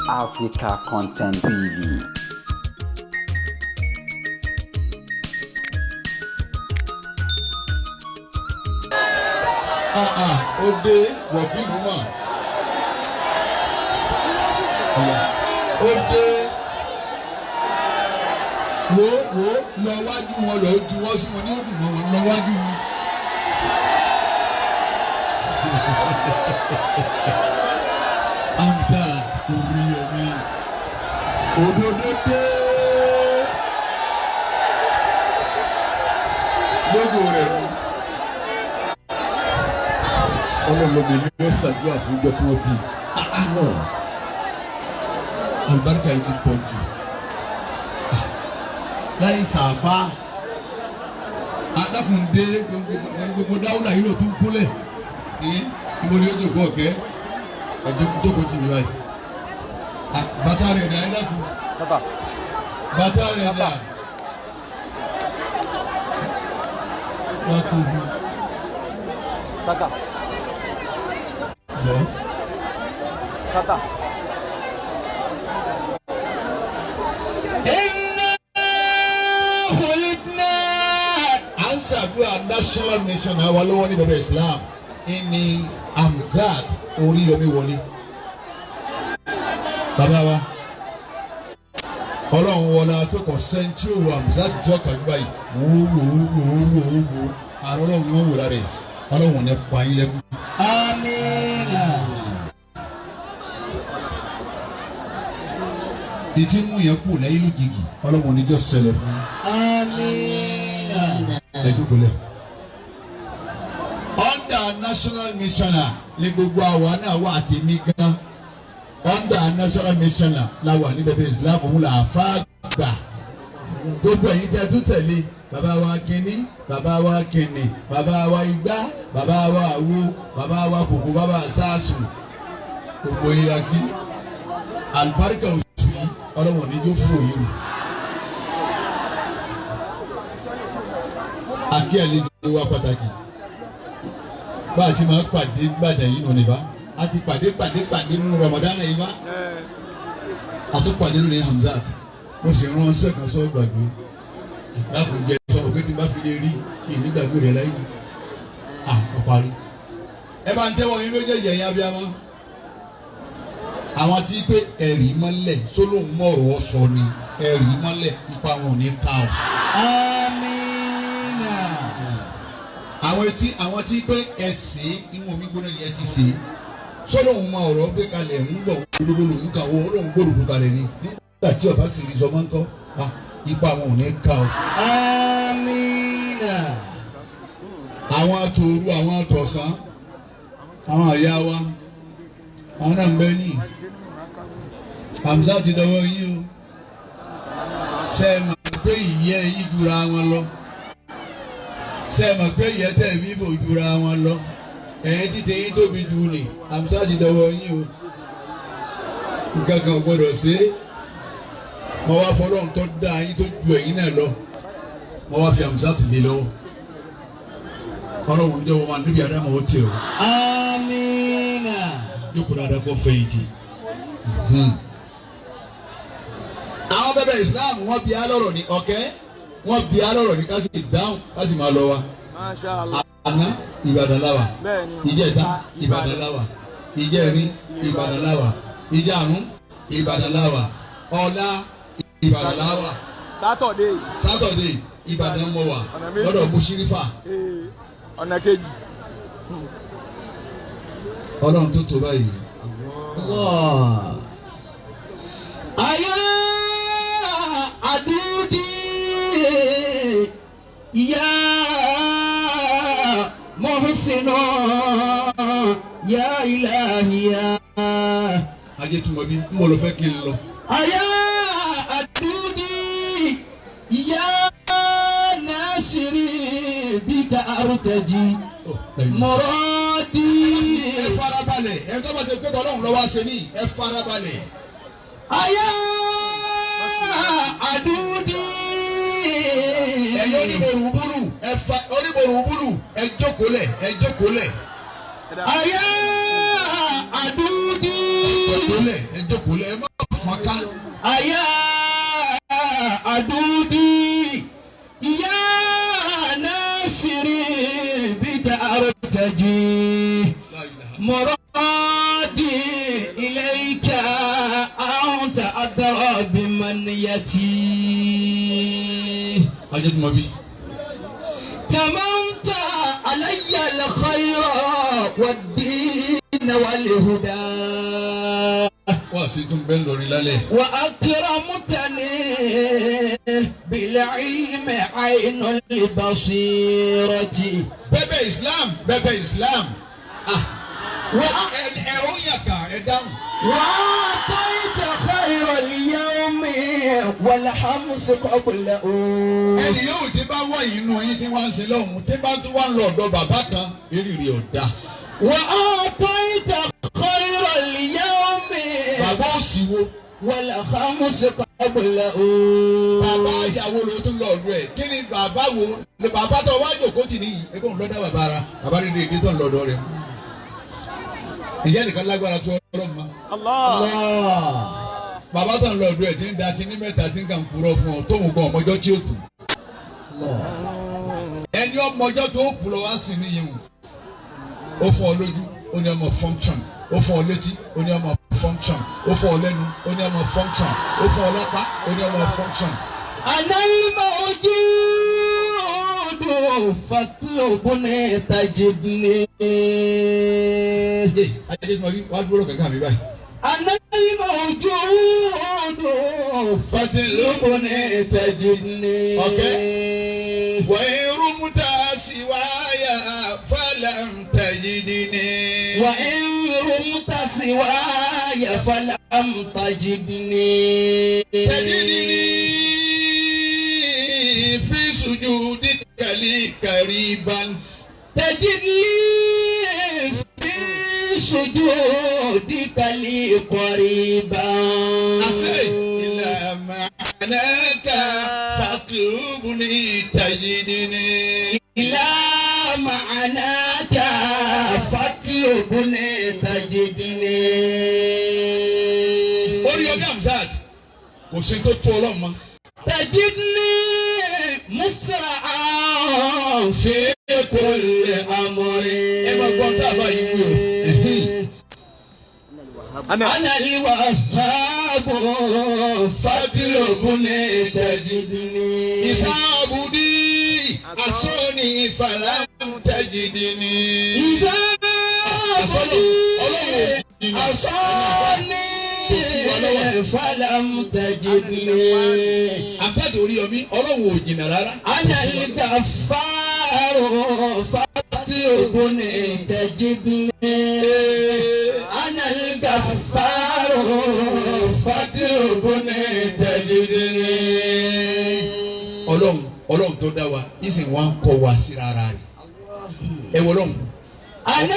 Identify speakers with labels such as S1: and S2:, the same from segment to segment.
S1: Africa Content TV.
S2: Ode wọ̀kìlú mà. Ode wo lọ wájú wọn lọ ju wọn sí wọn ní òdùn mọ́ wọn lọ wájú wọn. Hamzat Oriyomi Ododode lógo rẹ̀ ọlọ́lọ́mọ ní wọ́n ṣàdúrà fún ìjọ tí wọ́n bí àlùbáríkà yìí ti pọ̀ jù láì sàfá adáfúndé gbogbo dáwọ́lá yìí ló tún kúlẹ̀ níbo ni ó jò fún ọ̀kẹ́ ẹ̀jẹ̀ jókòó tì mí báyìí bàtà rẹ̀ dà ẹ́ dàkú bàtà rẹ̀ dà wọ́n kú fún.
S1: Saka.
S2: Bọ́.
S1: Saka.
S2: Ansàdúrà national nation àwa lọ́wọ́ ní bẹ̀bẹ̀ Islam ní Hamzat Oriyomi wọlé. Bàbá wa Ọlọ́run wọlé akẹ́kọ̀ọ́ sẹ́ńtì òwò Hamzat tí ọkà gbà yìí wò àrùn Ọlọ́run ni wọ́n wò lára ẹ̀ Ọlọ́run ní pa yín lẹ́kùn. Amina. Ìtí mú yẹn kú lẹ́yìn lójijì Ọlọ́run ní jọ́ ṣẹlẹ̀ fún yín. Amina. Ẹ̀dúgbòlẹ̀. Under national missioner ní gbogbo àwa náà wà àti mí gan. Under national missioner la wà ní bẹ̀bẹ̀ Islam òun là á fà gbà. Gbogbo ẹ̀yin tẹ́ tún tẹ̀lé bàbá wa kínní bàbá wa kínní bàbá wa igbá bàbá wa àwo bàbá wa kòkó bàbá sáàsù gbogbo ìlàkí àlùbáríkà oṣù yìí ọlọ́wọ̀n níjó fún òyìnbó. Àkí ẹ̀lẹ́dẹ̀ wa pàtàkì bá a ti máa pàdé gbàdàn yìí nù níbà a ti pàdé nínú Ramadan yìí wá a tún pàdé nínú Hamzat mo sì rán sẹ́kàn sọ gbàgbé lákùnjẹ sọ̀rọ̀ pé tí n bá fi lè rí ìnígbàgbé rẹ̀ láyé ọ̀parí. Ẹ bá ń tẹ́wọ́ yín méjèèjì ẹ̀yin abiyamọ àwọn tí pé ẹ̀rí mọ́lẹ̀ sólóhùn mọ̀rọ̀ sọ ni ẹ̀rí mọ́lẹ̀ ipa wọn ò ní ká o. Amina. Àwọn tí pé ẹ̀sìn inú omi gbóná ni ẹ ti sè é sólóhùn mọ ọ̀rọ̀ gbé kalẹ̀ ń bọ̀ gbódòdó lòún kà wọ́n olóhùn gbódòdó kalẹ̀ ni nígbà tí ọba sì rí sọ máa ń kọ́ ipa wọn ò ní ká o. Amina. Àwọn àtòru àwọn àtọ̀sán àwọn àyà wa àwọn náà ń bẹ ní Hamzat ti dọwọ́ yín o ṣe é mọ̀ pé ìyẹ́ yìí jura wọn lọ ṣe é mọ̀ pé ìyẹ́ tẹ̀ mí bò jura wọn lọ ẹ̀yìn títẹ̀ yín tóbi jù ní Hamzat ti dọwọ́ yín o nǹkan kan gbọ́dọ̀ ṣe é mo wá fọlọ́run tó dá yín tó ju ẹ̀yin náà lọ mo wá fi Hamzat lé lọ́wọ́ Ọlọ́run jẹ́ wọn máa níbi àdámọ̀ ó tẹ̀ o. Amina. Jókòó dáadáa kó fẹ̀yìntì. Àwọn bẹ̀bẹ̀ Islam wọ́n bí alọ́rọ̀ ní ọ̀kẹ́ wọ́n bí alọ́rọ̀ ní ká sì dáhùn ká sì máa lọ wa. Àná Ìbàdàn láwà ìjẹta Ìbàdàn láwà ìjẹrin Ìbàdàn láwà ìjàrún Ìbàdàn láwà ọ̀la Ìbàdàn láwà Sátọ̀dé Ìbàdàn mọ̀ wà lọ́dọ̀ Bùsírífà.
S1: Ọ̀nà kejì.
S2: Ọlọ́run tó tó báyìí.
S3: Ayé àdúdí ìyá mọ̀húsínà yá ìlàhíyá.
S2: Ajé tí mo bí mo lọ fẹ́ kí n lọ.
S3: Ayé àdúdí ìyá Nasiri bíkà àrùtẹ̀jì mọ̀rọ́dí.
S2: Ẹ farabalẹ̀ ẹ tó bá ṣe pé Ọlọ́run lọ́wọ́ ṣe ní ẹ farabalẹ̀.
S3: Ayé àdúdí.
S2: Ẹ̀yin oníborùbúrù ẹ jókòó lẹ̀.
S3: Ayé àdúdí.
S2: Ẹ jókòó lẹ̀ ẹ má fọ́nká.
S3: Aya adudi ya nasiri bika artaji muradi ilayka anta adra bimaniyati.
S2: Ajẹ́ tí mo bí.
S3: تممت علي الخير والدين والهدى
S2: Wọ́n sì tún bẹ́ẹ̀ lórí lálẹ́.
S3: وأكرمتني بالعلم عين البصيرة.
S2: Bẹ́bẹ̀ Islam. Ẹ̀rọ yàgà ẹ̀ dáhùn.
S3: وأعطيت خير اليوم والحمص قبله.
S2: Ẹni yóò ti bá wọ̀ inú yín tí wọ́n ń ṣe lọ́hùn tí bá tún wá ń lọ ọ̀dọ̀ bàbá kan eriri ọ̀dà.
S3: وأعطيت خير اليوم
S2: Bàbá òsì wo?
S3: والخمس قبله.
S2: Bàbá ìyàwó ló tún lọ ọ̀dọ̀ ẹ̀. Kí ni bàbá wo? Bàbá tó wá jòkó tì níyì. Ẹ kò ń lọ́dọ̀ bàbá ara. Bàbá rí rí èdè tó ń lọ ọ̀dọ̀ rẹ̀. Ìjẹ́ nìkan lágbára tó ọlọ́run mọ́. Bàbá tó ń lọ ọ̀dọ̀ ẹ̀ tí ń da kíní mẹ́ta tí ń kàn kúrọ̀ fún ọ tó ń gbọ́ ọmọjọ́ tí ó kù. Ẹni ọmọjọ́ tó kù lọ wá sí níyì hù. Ó fọ́ ọ lójú, ó ní ọmọ function. Ó fọ́ ọ létí, ó ní ọmọ function. Ó fọ́ ọ lẹ́nu, ó ní ọmọ function. Ó fọ́ ọ lápá, ó ní ọmọ function.
S3: أنا الموجود فاطلبني تجدني.
S2: Ajé tí mo rí wá dúró kankan mi báyìí.
S3: أنا الموجود فاطلبني تجدني.
S2: وإن رمت سوايا فلم تجدني.
S3: وإن رمت سواي فلم تجدني.
S2: تجدني في سجودك لي قريبا.
S3: تجدني في سجودك لي قريبا.
S2: إلى معناك فاطلبني تجدني.
S3: إلى معناك فاطلبني تجدني.
S2: Oriyomi Hamzat kò sí tó tó ọlọ́run mọ́.
S3: تجدني مسرعا في كل أمر.
S2: Ẹ máa gbọ́ tá a bá yí wí o.
S3: أنا الوهاب فاطلبني تجدني.
S2: Ìsáàbùdí asọ́ni falam tajidini.
S3: إذا أصاني فلم تجدني.
S2: Àpáàdé Oriyomi ọlọ́run ò jìnnà rárá.
S3: أنا الغفار فاطلبني تجدني. أنا الغفار فاطلبني تجدني.
S2: Ọlọ́run tó dá wa ìsìn wa ń kọ́ wa sí rárá rẹ̀. Ẹ wọ lọ́hùn.
S3: أنا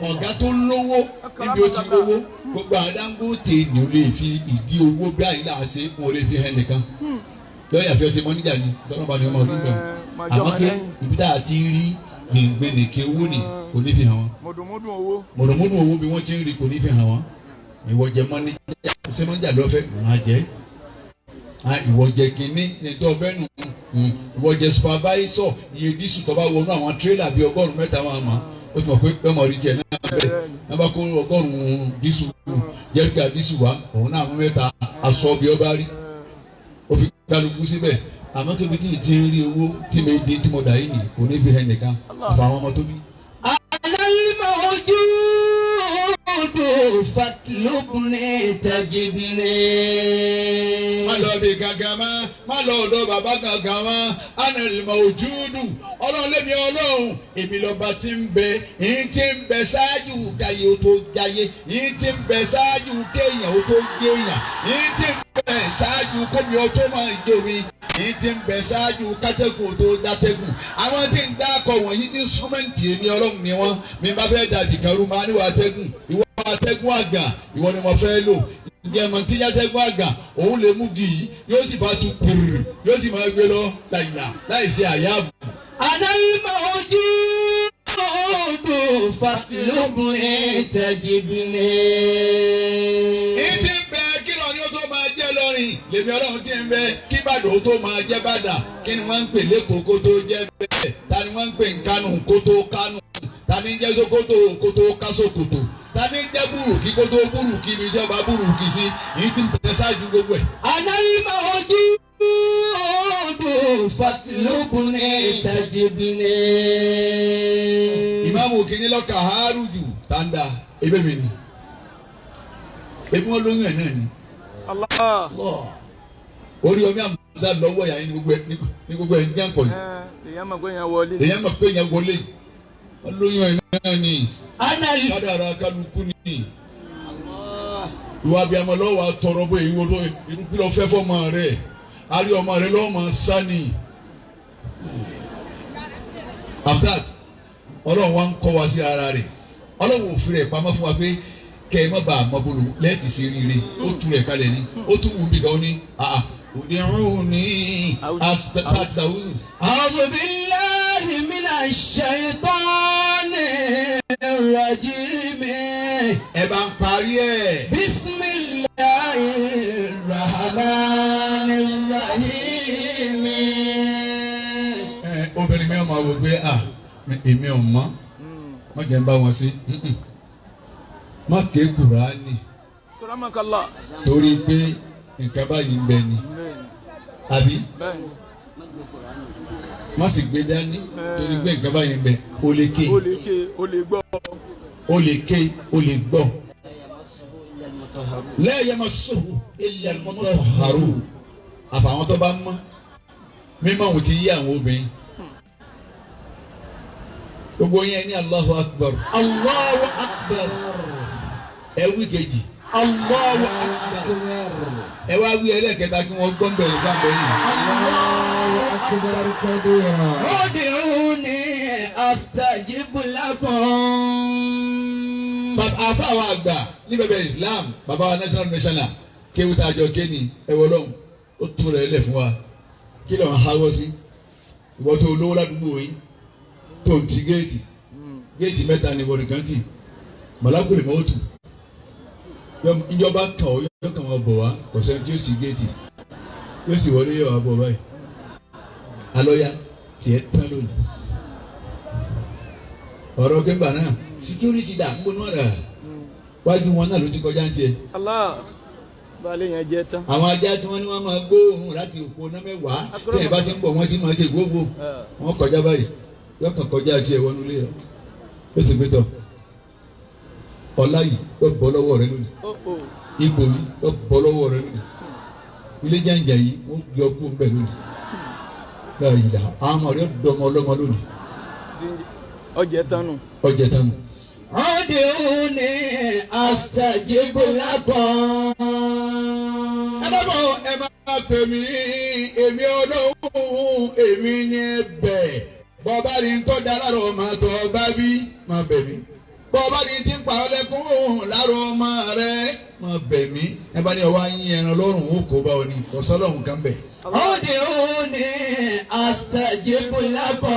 S2: Ọ̀gá tó lówó níbi ó ti lówó gbogbo Dangote ni ó lè fi ìdí owó bí àyílá ṣe wọn ò lè fi hàn nìkan. Lọ́yà fi ọṣẹ mọ́níjà ni tọ́lọ́ bá ní ọmọ orí bẹ̀rù. Àmọ́ kí ibi tá a ti rí gbìngbìnìkì owó ni kò ní fi hàn wọ́n. Mọ̀dùmọ́dù owó bí wọ́n ti ń rí kò ní fi hàn wọ́n. Ìwọ jẹ mọ́níjà ṣé mọ́níjà lọ́fẹ́ máa jẹ́. Ìwọ jẹ kínní ètò ọ̀fẹ́ nù. Ìwọ jẹ supervisor iye dísù tó bá wọnú àwọn tírélà bíi 100 wọn àmọ́ ó ti mọ̀ pé pẹ́ mọ̀ rí tiẹ̀ náà bẹ́ẹ̀ náà bá kó 100 dísù jẹ́ríkà dísù wá òun náà mú 3 aṣọ bí ọba rí ó fi kálukú síbẹ̀ àmọ́ kébi tí ì ti ń rí owó tí mi di tí mo dà yìí nì kò ní fi hẹ́ nìkan àfàwọn ọmọ tó bí.
S3: أنا الموجود فاطلبني تجدني.
S2: Má lọ bí gangan mọ́, má lọ ọ̀dọ̀ bàbá gangan mọ́, Ana al-Mawjudu, ọlọ́run lé mi ọlọ́run, èmi lọ́ba tí ń bẹ, yìí tí ń bẹ ṣáájú káyé ó tó jáyé, yìí tí ń bẹ ṣáájú kéèyàn ó tó géèyàn, yìí tí ń bẹ ṣáájú kómi ó tó máa jómi, yìí tí ń bẹ ṣáájú kátẹ́gùn ó tó dátẹ́gùn. Àwọn tí ń dákọ̀ wọ̀nyí ní súnmẹ́ǹtì èmi ọlọ́run ni wọ́n, mi bá fẹ́ dàjì kan rú máa níwọ̀ atẹ́gùn, ìwọ atẹ́gùn àgà, ìwọ ni mo fẹ́ lò. Ǹjẹ́ mọ̀ tí yàtẹ́gùn àgà òun lè mú gì yìí yóò sì bá tu pùrù yóò sì máa gbé lọ láì ṣe àyàbù.
S3: أنا الموجود فاطلبني تجدني.
S2: Ìtì bẹ lèmi Ọlọ́run tí ń bẹ kí Ìbàdàn tó máa jẹ́ Ìbàdàn kí ni wọ́n ń pè lẹ́kọ̀ọ́ kó tó jẹ́ bẹ́ẹ̀ ta ni wọ́n ń pè Kánò kó tó Kánò ta ni ń jẹ́ Sókótó kó tó ká Sókótó ta ni ń jẹ́ Búrùkí kó tó Búrùkí ní ìjọba Búrùkí sí èyí tí ń bẹ̀rẹ̀ ṣáájú gbogbo ẹ̀.
S3: Ànáyìnbá ojú odò fatilókunlé tajibile.
S2: Ìmáàmù kìíní lọ́kà hárùjù tàǹdà ebe mi ni ebi wọn lóyún ẹ̀ náà ni.
S1: Allah.
S2: Oriyomi Hamzat lọ́wọ́ yà ní gbogbo ẹ̀ ní àpọ̀ yìí.
S1: Èèyàn mọ̀ pé èèyàn wọlé.
S2: Èèyàn mọ̀ pé èèyàn wọlé wọn lóyún ẹ̀ náà ni.
S3: Ànáyì.
S2: Kádàrá kálukú ni. Ìwà abiyamọ lọ́wọ́ àtọ̀rọ̀ bó èyí wo tó irúgbìn lọ fẹ́ fọ́mọ rẹ̀ àrí ọmọ rẹ̀ lọ́mọ sani. Hamzat Ọlọ́run wa ń kọ́ wa sí ara rẹ̀ Ọlọ́run ò fi rẹ̀ pamọ́ fún wa pé kẹ́ ẹ má bàa mọ bolo lẹ́ẹ̀tì sí rire ó tu rẹ̀ kalẹ̀ ni ó tún wù mí gan ó ní òde rún ní asàtìsàwùrù.
S3: A'udhu billahi minash shaitanir rajim.
S2: Ẹ bá ń parí ẹ̀.
S3: Bismillahir rahmanir rahim.
S2: Obìnrin mi ò máa wò pé èmi ò mọ̀ má jẹ́ ń bá wọn sí má ké Kùránì torí pé nǹkan báyìí ń bẹ ni àbí má sì gbé dání torí pé nǹkan báyìí ń bẹ o lè ké
S1: o lè gbọ́
S2: o lè ké o lè gbọ́ la yamassuhu illa al-mutahharun àfàwọn tó bá mọ́ mímọ́ òun ti yí àwọn obìnrin gbogbo yẹn ní Allahu Akbar.
S3: Allahu Akbar.
S2: Ẹ wí kejì.
S3: Allahu Akbar.
S2: Ẹ wá wí ẹlẹ́kẹta kí wọ́n gbọ́n bẹ̀rẹ̀ bá bẹ̀rẹ̀.
S3: Allahu Akbar kabira. Ud'uni astajib lakum.
S2: Bàbá àfàwọn àgbà ní bẹ̀bẹ̀ Islam bàbá wa national missioner kéwù tá a jọ kéènì ẹ wọ lọ́hùn ó tún rẹ̀ lẹ̀ fún wa kí lọ́n háwọ́ sí ìwọ tó olówó ládùúgbò yìí tó ń ti géètì mẹ́ta ní ìwọ nìkan tì mọ̀lákùnrin mọ́ òtù ìjọba kan ọ̀ yóò kàn wọ́n bọ̀ wá ọ̀sẹ̀ tí ó sì géètì yóò sì wọlé yóò wá bọ̀ báyìí alọ́yà tiẹ̀ tán lónìí ọ̀rọ̀ kẹ́mbà náà security dà ń gbóná rà wájú wọn náà ló ti kọjá ń jẹ.
S1: Allah balẹ̀ yẹn jẹ tán.
S2: àwọn ajá tí wọ́n ní wọ́n máa gbóòórùn láti òpó náà mẹ́wàá tí ẹ̀ bá ti ń bọ̀ wọ́n ti máa ṣe gbogbo wọ́n kọjá báyìí yóò kàn kọjá tiẹ̀ wọnú ilé rẹ̀ ó sì gbé tọ̀ ọlá yìí yóò bọ́ lọ́wọ́ rẹ lónìí ipò yìí yóò bọ́ lọ́wọ́ rẹ lónìí ilé jàǹjà yìí wọ́n gbé ọkùn bẹ́ẹ̀ lónìí láàrin ìdá àwọn ọmọ rẹ dọmọ ọlọ́mọ lónìí.
S1: ọjẹ tánu.
S2: ọjẹ tánu.
S3: Ud'uni astajib lakum.
S2: ẹ bá bọ̀ ẹ máa pè mí èmi Ọlọ́run èmi ní bẹ̀ bọ́ọ̀bá ni tó da lára ọmọ tó bá bí máa bẹ̀ mí bọ́ọ̀bá ni tí ń pa ọ́ lẹ́kún lára ọmọ rẹ máa bẹ̀ mí ẹ bá ní ọwọ́ ayín ẹran lọ́rùn ó kó bá ọ ní ọ̀sọ́lọ́hún kan bẹ̀.
S3: Ud'uni astajib lakum.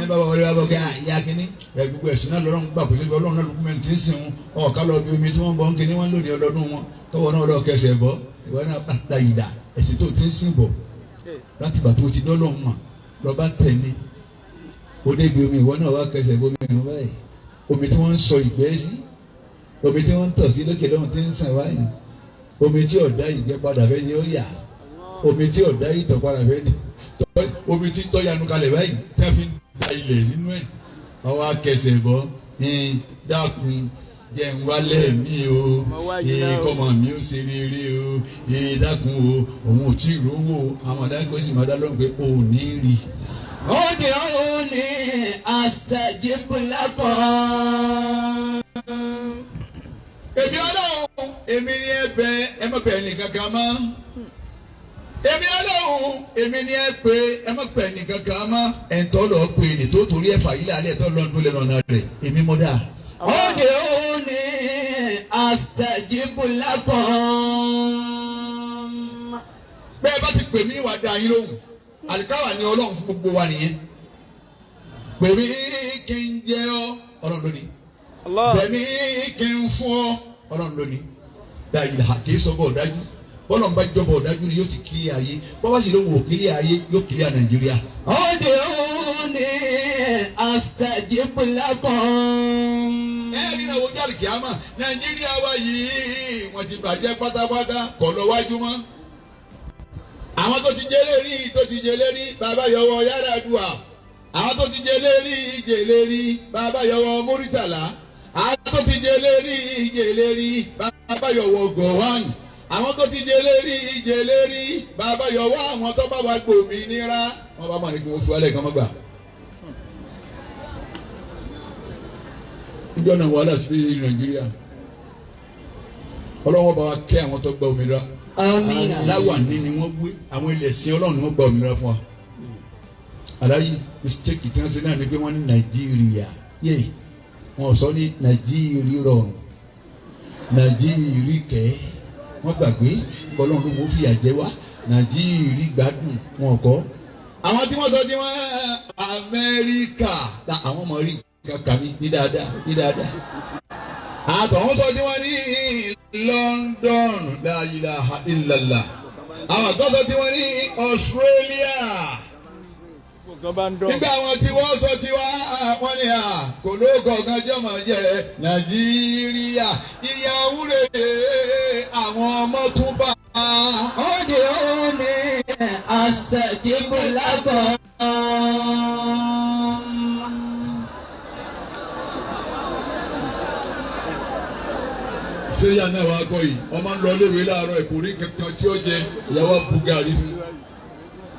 S2: ẹ bá wọlé wa bọ̀ kí ìyá kínní gbogbo ẹ̀sìn náà lọ́rùn gbà pé Ọlọ́run náà lùkúmẹ́ntì tí ń sìn wọn ọ̀ká lọ bí omi tí wọ́n bọ̀ ń kíní wọn lónìí ọlọ́dún wọn tọwọ́ náà lọ́ọ́ kẹsẹ̀ bọ́ ìwọ náà da ìdá ẹ̀sìn tó ti ń sìn bọ̀ láti gbà tó ti dọ́lọ́hún mọ̀ lọ́ba tẹ̀lé ó débi omi ìwọ náà wá kẹsẹ̀ bómi ìwọ báyìí omi tí wọ́n ń sọ ìgbẹ́ sí omi tí wọ́n ń tọ̀ sí lókè lọ́hùn tí ń sàn wáyìí omi tí ọ̀dá ìgbẹ́ padà fẹ́ ni ó yà omi tí ọ̀dá ìtọ̀ padà fẹ́ ni omi tí tọ́ yanu kalẹ̀ báyìí tẹ́ fi ń da ilẹ̀ nínú ẹ̀ ọwọ́ akẹsẹ̀ bọ́ ní dákun jẹ́ ń wálẹ̀ mí o kọ́mọ mi ó ṣe rere o dákun o òun ò tí ì rówó àwọn adágún sì máa dá lóhùn pé o ò ní rí.
S3: Ud'uni astajib lakum.
S2: èmi Ọlọ́run èmi ni ẹ bẹ̀ ẹ má bẹ̀ nìkan kan mọ́ èmi Ọlọ́run èmi ni ẹ pé ẹ má pẹ̀ nìkan kan mọ́ ẹ̀ńtọ́ lọ́ọ́ pé ní tó torí ẹ̀fà yìí lálẹ́ ẹ̀tọ́ lọ́ọ́ lẹ́nu ọ̀nà rẹ̀ èmi mọ́ dáa.
S3: Ud'uni astajib lakum.
S2: bẹ́ẹ̀ bá ti pè mí wà dá yín lóhùn àlìkáwà ni Ọlọ́run fún gbogbo wa nìyẹn pè mí kí n jẹ ọ́ Ọlọ́run lónìí pè mí kí n fún ọ́ Ọlọ́run lónìí dáyìí la kì í sọ bọ́ ọ̀dájú bọ́lọ̀ ń bá jọba ọ̀dájú ni yóò ti kílẹ̀ ayé bọ́lá sì ló wò kílẹ̀ ayé yóò kílẹ̀ Nàìjíríà.
S3: Ud'uni astajib lakum.
S2: Nínú àwọn ojú àlùkìyámà Nàìjíríà wa yìí wọ́n ti bàjẹ́ pátápátá kọ̀ lọ wájú mọ́. Àwọn tó ti jẹlé rí bàbá yọwọ́ Yar'Adua. Àwọn tó ti jẹlé rí bàbá yọwọ́ Muritala. Àwọn tó ti jẹlé rí bàbá yọwọ́ Gowon. Àwọn tó ti jẹlé rí bàbá yọwọ́ àwọn tó bá wà gbòmìnira. Wọ́n bá mọ̀ ní kí wọ́n fún alẹ́ kan mọ́gbà. Ìjọ náà wàhálà ti dé Nàìjíríà. Ọlọ́wọ́ bá wa kẹ́ àwọn tó gba òmìnira.
S3: Àmín.
S2: Láwàní ni wọ́n gbé àwọn ilẹ̀ sin Ọlọ́run ni wọ́n gba òmìnira fún wa. Àdáyé mistake tí wọ́n ṣe náà ni pé wọ́n ní Nàìjíríà yé wọ́n sọ ní Nàìjíríà rọrùn Nàìjíríà kẹ́ wọ́n gbàgbé Ọlọ́run ló wọ́n fìyà jẹ wá Nàìjíríà gbádùn wọn kọ́. Àwọn tí wọ́n sọ tí wọ́n Amẹ́ríkà àwọn ọmọ rí kankan ní dáadáa. Àtọ̀wọ́n sọ tí wọ́n ní London la ilaha illallah. Àwọn kan sọ tí wọ́n ní Australia. Nígbà àwọn tí wọ́n sọ tí wọ́n ní kò lóko kan jọ máa jẹ Nàìjíríà. Ìyàwó rẹ̀ àwọn ọmọ tún bá.
S3: Ud'uni astajib lakum.
S2: Ṣé ìyá náà wá kọ́ yìí? Wọ́n máa ń lọ iléèwé láàárọ̀ ẹ̀kọ́ ní kankan tí ó jẹ ìyàwó bugari fún.